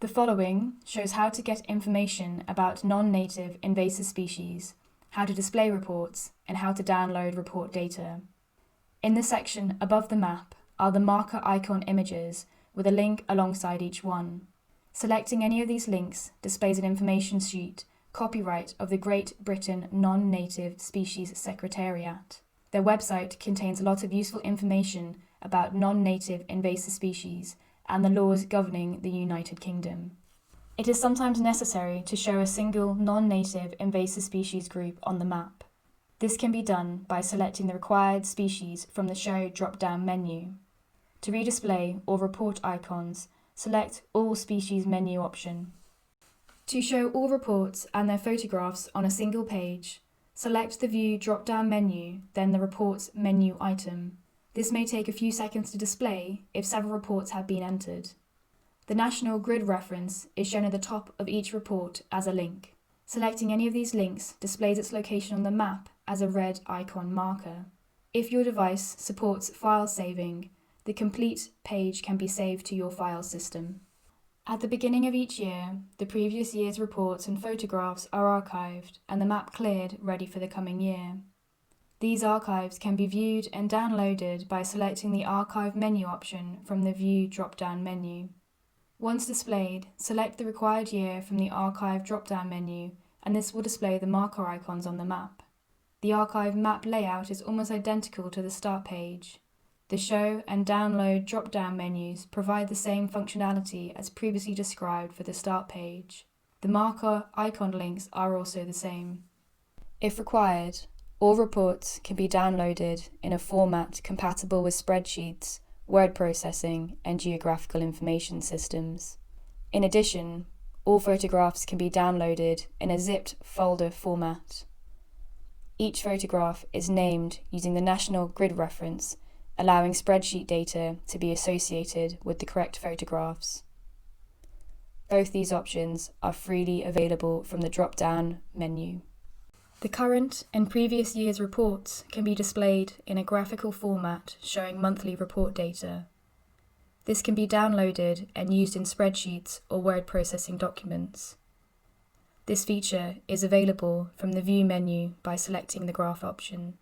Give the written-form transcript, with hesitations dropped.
The following shows how to get information about non-native invasive species, how to display reports, and how to download report data. In the section above the map are the marker icon images with a link alongside each one. Selecting any of these links displays an information sheet, copyright of the Great Britain Non-Native Species Secretariat. Their website contains a lot of useful information about non-native invasive species and the laws governing the United Kingdom. It is sometimes necessary to show a single non-native invasive species group on the map. This can be done by selecting the required species from the Show drop-down menu. To redisplay all report icons, select All Species menu option. To show all reports and their photographs on a single page, select the View drop-down menu, then the Reports menu item. This may take a few seconds to display if several reports have been entered. The national grid reference is shown at the top of each report as a link. Selecting any of these links displays its location on the map as a red icon marker. If your device supports file saving, the complete page can be saved to your file system. At the beginning of each year, the previous year's reports and photographs are archived and the map cleared ready for the coming year. These archives can be viewed and downloaded by selecting the Archive menu option from the View drop-down menu. Once displayed, select the required year from the Archive drop-down menu, and this will display the marker icons on the map. The archive map layout is almost identical to the start page. The Show and Download drop-down menus provide the same functionality as previously described for the start page. The marker icon links are also the same. If required, all reports can be downloaded in a format compatible with spreadsheets, word processing, and geographical information systems. In addition, all photographs can be downloaded in a zipped folder format. Each photograph is named using the national grid reference, allowing spreadsheet data to be associated with the correct photographs. Both these options are freely available from the drop-down menu. The current and previous year's reports can be displayed in a graphical format showing monthly report data. This can be downloaded and used in spreadsheets or word processing documents. This feature is available from the View menu by selecting the Graph option.